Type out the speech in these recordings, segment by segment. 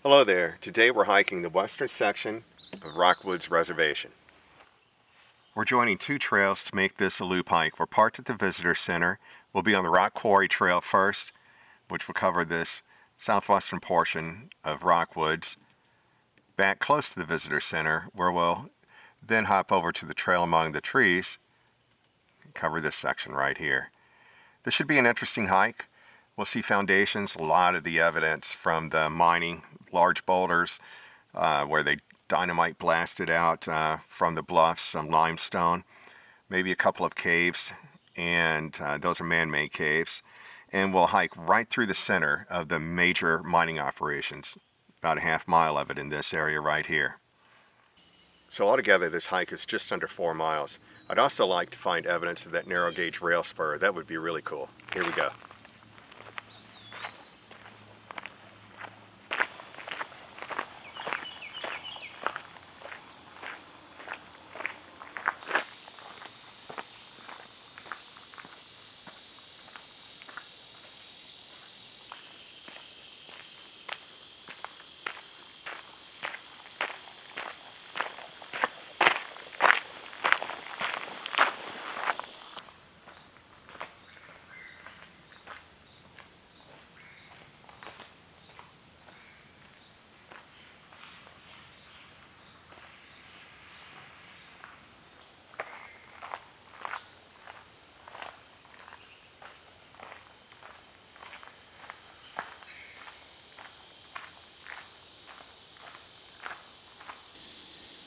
Hello there. Today we're hiking the western section of Rockwoods Reservation. We're joining two trails to make this a loop hike. We're parked at the visitor center. We'll be on the Rock Quarry Trail first, which will cover this southwestern portion of Rockwoods, back close to the visitor center, where we'll then hop over to the trail among the trees, cover this section right here. This should be an interesting hike. We'll see foundations, a lot of the evidence from the mining, large boulders where they dynamite blasted out from the bluffs, some limestone, maybe a couple of caves, and those are man-made caves. And we'll hike right through the center of the major mining operations, about a half mile of it in this area right here. So altogether this hike is just under 4 miles. I'd also like to find evidence of that narrow gauge rail spur. That would be really cool. Here we go.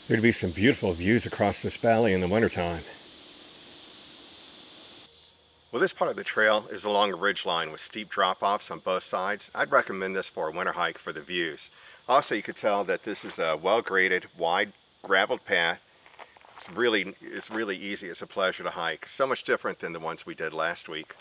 There'd be some beautiful views across this valley in the wintertime. Well, this part of the trail is along a ridge line with steep drop-offs on both sides. I'd recommend this for a winter hike for the views. Also, you could tell that this is a well-graded, wide, graveled path. It's really easy. It's a pleasure to hike. So much different than the ones we did last week.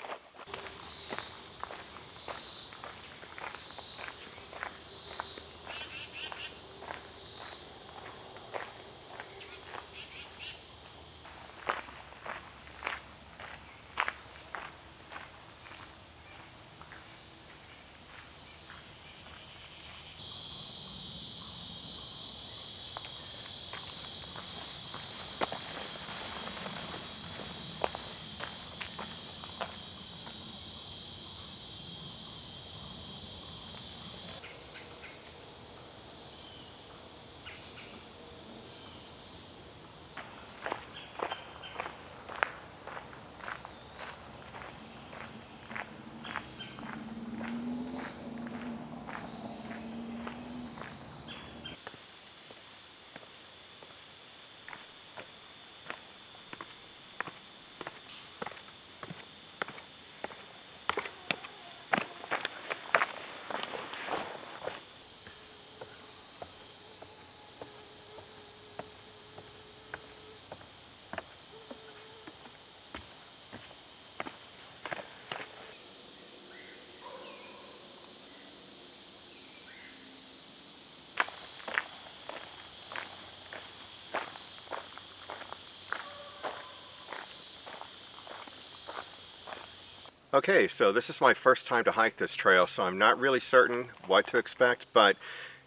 Okay, so this is my first time to hike this trail, so I'm not really certain what to expect, but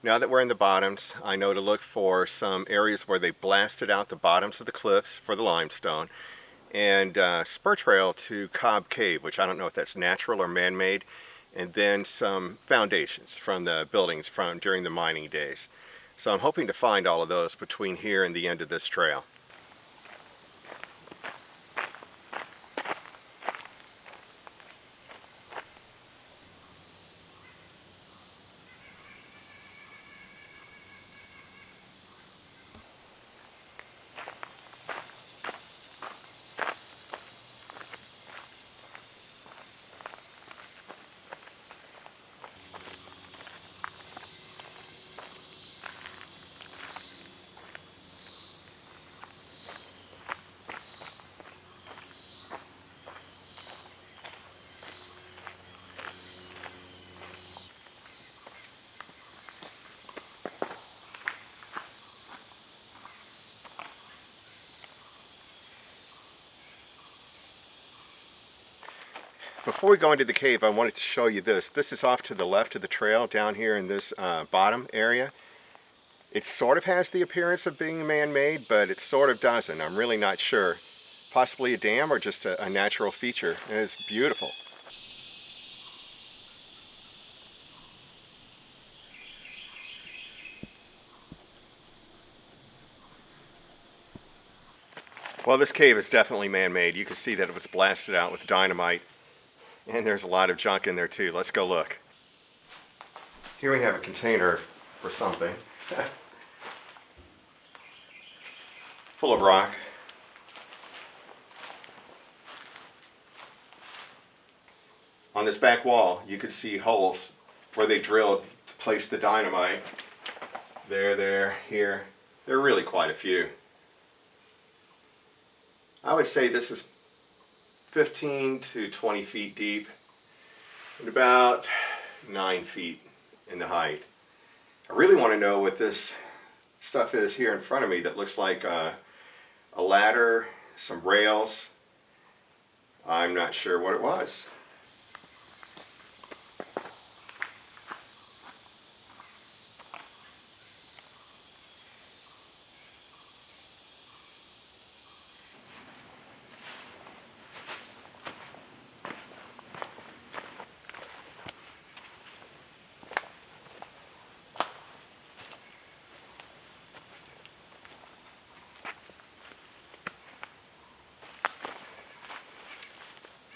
now that we're in the bottoms, I know to look for some areas where they blasted out the bottoms of the cliffs for the limestone, and spur trail to Cobb Cave, which I don't know if that's natural or man-made, and then some foundations from the buildings from during the mining days. So I'm hoping to find all of those between here and the end of this trail. Before we go into the cave, I wanted to show you this. This is off to the left of the trail down here in this bottom area. It sort of has the appearance of being man-made, but it sort of doesn't. I'm really not sure. Possibly a dam or just a natural feature. And it's beautiful. Well, this cave is definitely man-made. You can see that it was blasted out with dynamite. And there's a lot of junk in there too. Let's go look. Here we have a container for something. Full of rock. On this back wall, you could see holes where they drilled to place the dynamite. There, here. There are really quite a few. I would say this is 15 to 20 feet deep and about 9 feet in the height. I really want to know what this stuff is here in front of me that looks like a ladder, some rails. I'm not sure what it was.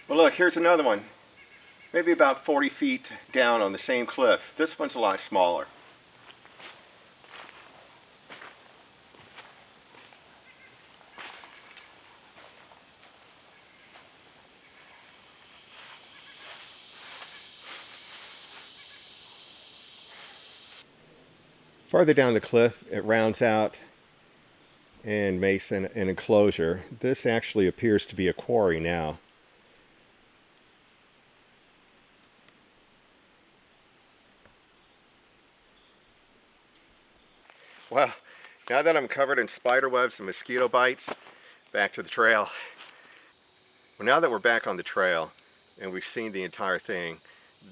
Well, look, here's another one. Maybe about 40 feet down on the same cliff. This one's a lot smaller. Farther down the cliff, it rounds out and makes an enclosure. This actually appears to be a quarry now. Well, now that I'm covered in spider webs and mosquito bites, back to the trail. Well, now that we're back on the trail and we've seen the entire thing,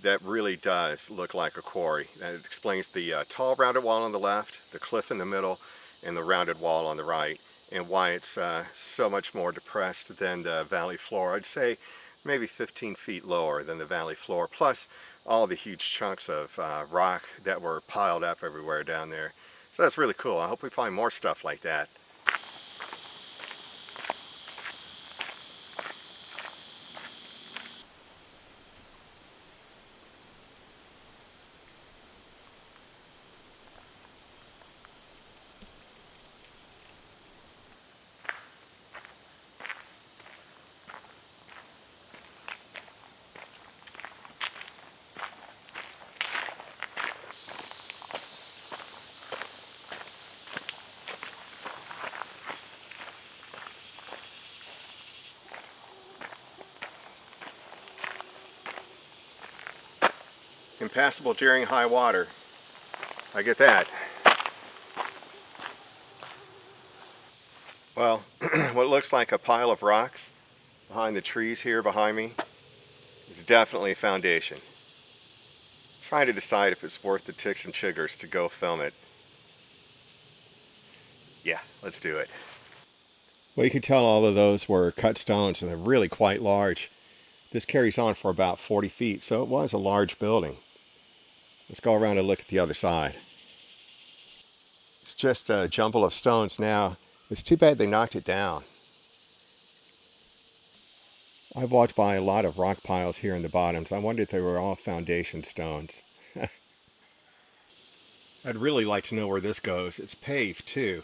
that really does look like a quarry. That explains the tall rounded wall on the left, the cliff in the middle, and the rounded wall on the right, and why it's so much more depressed than the valley floor. I'd say maybe 15 feet lower than the valley floor, plus all the huge chunks of rock that were piled up everywhere down there. So that's really cool. I hope we find more stuff like that. Impassable during high water. I get that. Well, what looks like a pile of rocks behind the trees here behind me is definitely a foundation. I'm trying to decide if it's worth the ticks and chiggers to go film it. Yeah, let's do it. Well, you can tell all of those were cut stones and they're really quite large. This carries on for about 40 feet, so it was a large building. Let's go around and look at the other side. It's just a jumble of stones now. It's too bad they knocked it down. I've walked by a lot of rock piles here in the bottoms. I wondered if they were all foundation stones. I'd really like to know where this goes. It's paved too.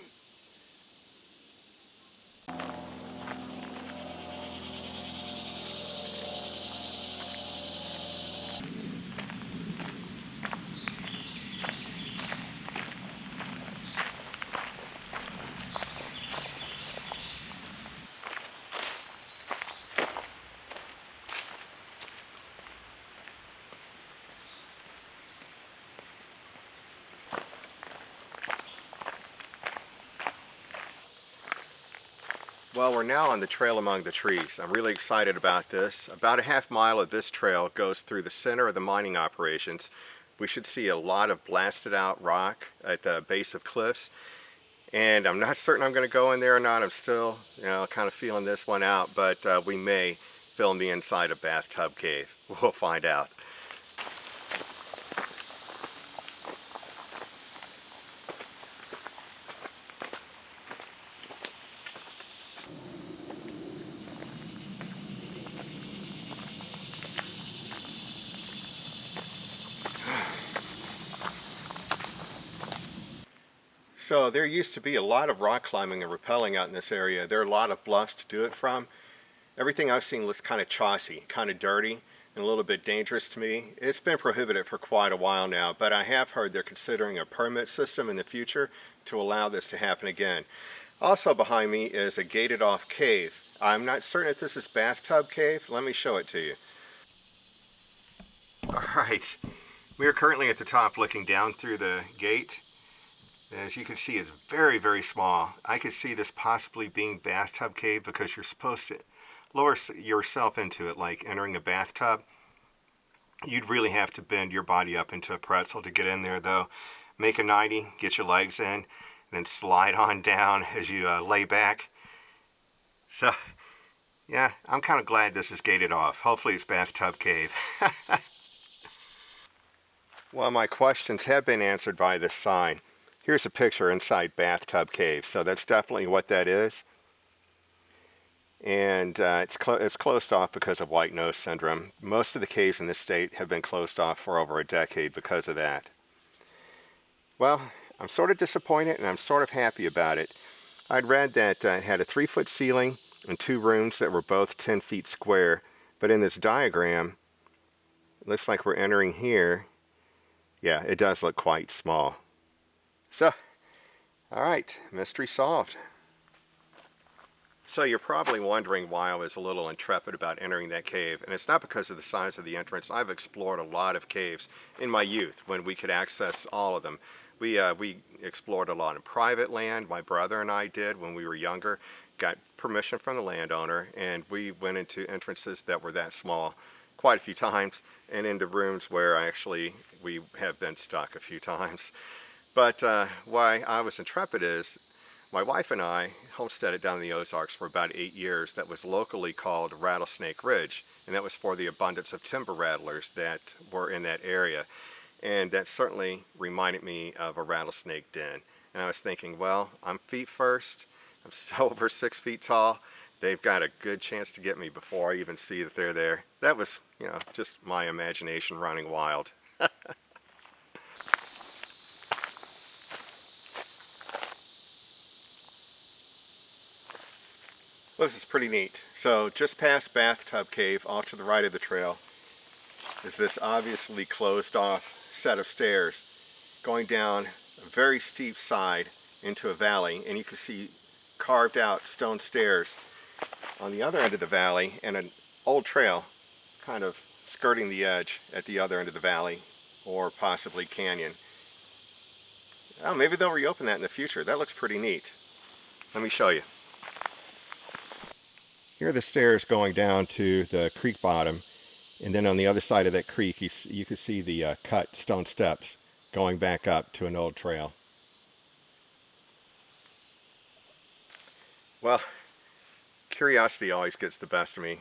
Well, we're now on the trail among the trees. I'm really excited about this. About a half mile of this trail goes through the center of the mining operations. We should see a lot of blasted out rock at the base of cliffs. And I'm not certain I'm going to go in there or not. I'm still, kind of feeling this one out, but we may film the inside of Bathtub Cave. We'll find out. So there used to be a lot of rock climbing and rappelling out in this area. There are a lot of bluffs to do it from. Everything I've seen looks kind of chossy, kind of dirty, and a little bit dangerous to me. It's been prohibited for quite a while now, but I have heard they're considering a permit system in the future to allow this to happen again. Also behind me is a gated off cave. I'm not certain if this is Bathtub Cave. Let me show it to you. Alright, we are currently at the top looking down through the gate. As you can see, it's very, very small. I could see this possibly being Bathtub Cave because you're supposed to lower yourself into it like entering a bathtub. You'd really have to bend your body up into a pretzel to get in there though. Make a 90, get your legs in, then slide on down as you lay back. So, yeah, I'm kind of glad this is gated off. Hopefully it's Bathtub Cave. Well, my questions have been answered by this sign. Here's a picture inside Bathtub Cave, so that's definitely what that is. And it's closed off because of white nose syndrome. Most of the caves in this state have been closed off for over a decade because of that. Well, I'm sort of disappointed and I'm sort of happy about it. I'd read that it had a 3-foot ceiling and 2 rooms that were both 10 feet square, but in this diagram, it looks like we're entering here. Yeah, it does look quite small. So, alright, mystery solved. So you're probably wondering why I was a little intrepid about entering that cave, and it's not because of the size of the entrance. I've explored a lot of caves in my youth when we could access all of them. We explored a lot in private land. My brother and I did when we were younger. Got permission from the landowner, and we went into entrances that were that small quite a few times, and into rooms where we have been stuck a few times. But why I was intrepid is my wife and I homesteaded down in the Ozarks for about 8 years. That was locally called Rattlesnake Ridge, and that was for the abundance of timber rattlers that were in that area. And that certainly reminded me of a rattlesnake den. And I was thinking, well, I'm feet first. I'm so over 6 feet tall. They've got a good chance to get me before I even see that they're there. That was, just my imagination running wild. Well, this is pretty neat. So just past Bathtub Cave, off to the right of the trail, is this obviously closed off set of stairs going down a very steep side into a valley, and you can see carved out stone stairs on the other end of the valley and an old trail kind of skirting the edge at the other end of the valley or possibly canyon. Oh, maybe they'll reopen that in the future. That looks pretty neat. Let me show you. Here are the stairs going down to the creek bottom, and then on the other side of that creek you can see the cut stone steps going back up to an old trail. Well, curiosity always gets the best of me.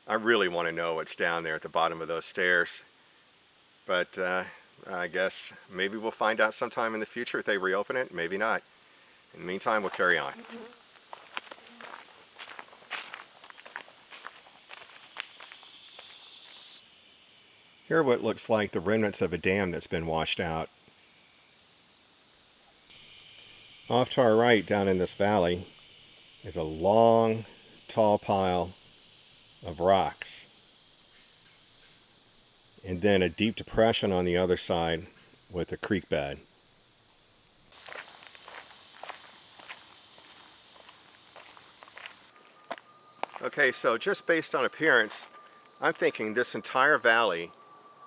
I really want to know what's down there at the bottom of those stairs. But I guess maybe we'll find out sometime in the future if they reopen it, maybe not. In the meantime, we'll carry on. Here are what looks like the remnants of a dam that's been washed out. Off to our right, down in this valley, is a long, tall pile of rocks. And then a deep depression on the other side with a creek bed. Okay, so just based on appearance, I'm thinking this entire valley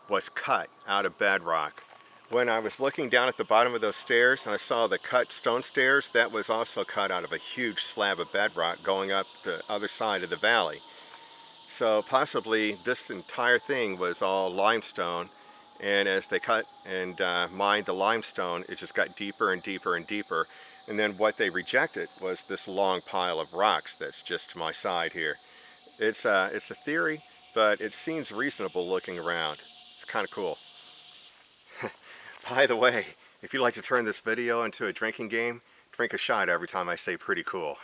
was cut out of bedrock When I was looking down at the bottom of those stairs and I saw the cut stone stairs, that was also cut out of a huge slab of bedrock going up the other side of the valley. So possibly this entire thing was all limestone, and as they cut and mined the limestone, it just got deeper and deeper and deeper. And then what they rejected was this long pile of rocks that's just to my side here. It's a theory, but it seems reasonable looking around. It's kind of cool. By the way, if you'd like to turn this video into a drinking game, drink a shot every time I say pretty cool.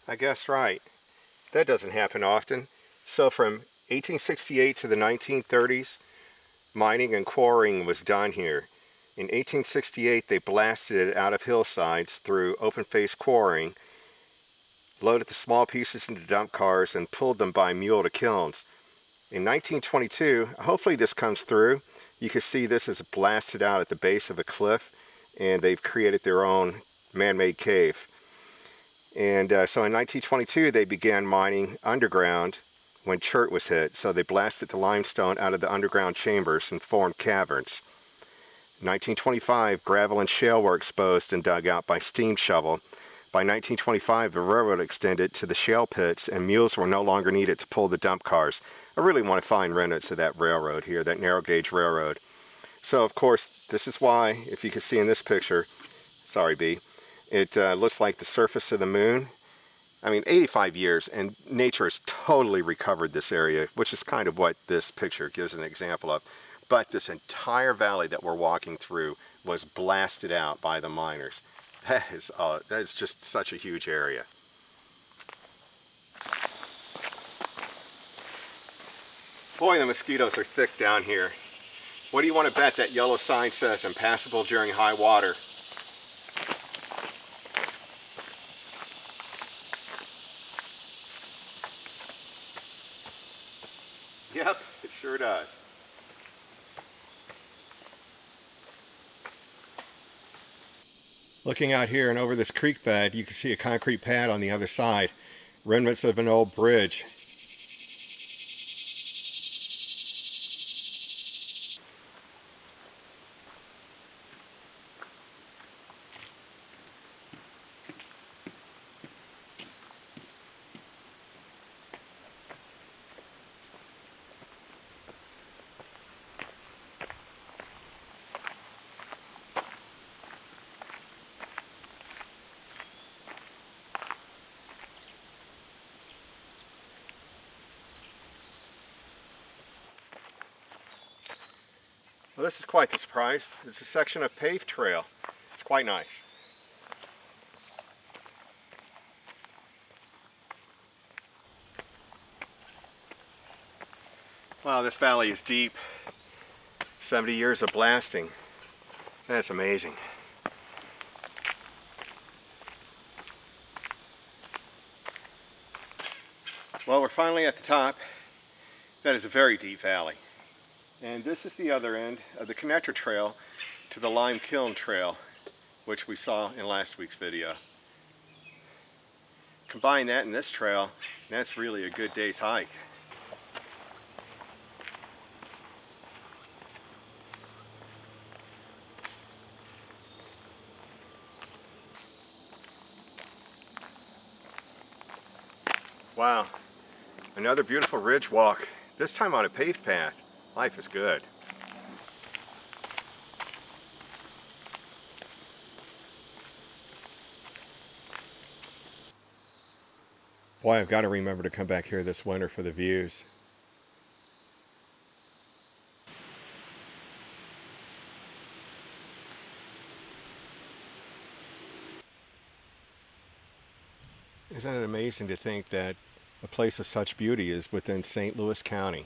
I guess right. That doesn't happen often. So from 1868 to the 1930s, mining and quarrying was done here. In 1868, they blasted it out of hillsides through open-face quarrying, loaded the small pieces into dump cars, and pulled them by mule to kilns. In 1922, hopefully this comes through, you can see this is blasted out at the base of a cliff, and they've created their own man-made cave. And so in 1922, they began mining underground when chert was hit. So they blasted the limestone out of the underground chambers and formed caverns. In 1925, gravel and shale were exposed and dug out by steam shovel. By 1925, the railroad extended to the shale pits, and mules were no longer needed to pull the dump cars. I really want to find remnants of that railroad here, that narrow gauge railroad. So of course, this is why, if you can see in this picture, sorry B, it looks like the surface of the moon. I mean, 85 years, and nature has totally recovered this area, which is kind of what this picture gives an example of. But this entire valley that we're walking through was blasted out by the miners. That is just such a huge area. Boy, the mosquitoes are thick down here. What do you want to bet that yellow sign says impassable during high water? Yep, it sure does. Looking out here and over this creek bed, you can see a concrete pad on the other side. Remnants of an old bridge. Well, this is quite the surprise. It's a section of paved trail. It's quite nice. Wow, this valley is deep. 70 years of blasting. That's amazing. Well, we're finally at the top. That is a very deep valley. And this is the other end of the connector trail to the lime kiln trail, which we saw in last week's video. Combine that and this trail, and that's really a good day's hike. Wow, another beautiful ridge walk, this time on a paved path. Life is good. Boy, I've got to remember to come back here this winter for the views. Isn't it amazing to think that a place of such beauty is within St. Louis County?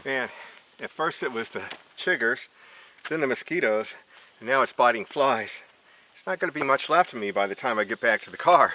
Man, at first it was the chiggers, then the mosquitoes, and now it's biting flies. It's not going to be much left of me by the time I get back to the car.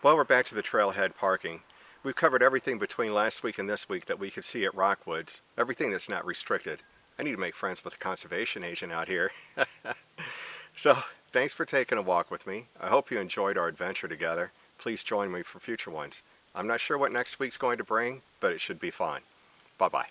Well, we're back to the trailhead parking. We've covered everything between last week and this week that we could see at Rockwoods. Everything that's not restricted. I need to make friends with the conservation agent out here. So, thanks for taking a walk with me. I hope you enjoyed our adventure together. Please join me for future ones. I'm not sure what next week's going to bring, but it should be fun. Bye-bye.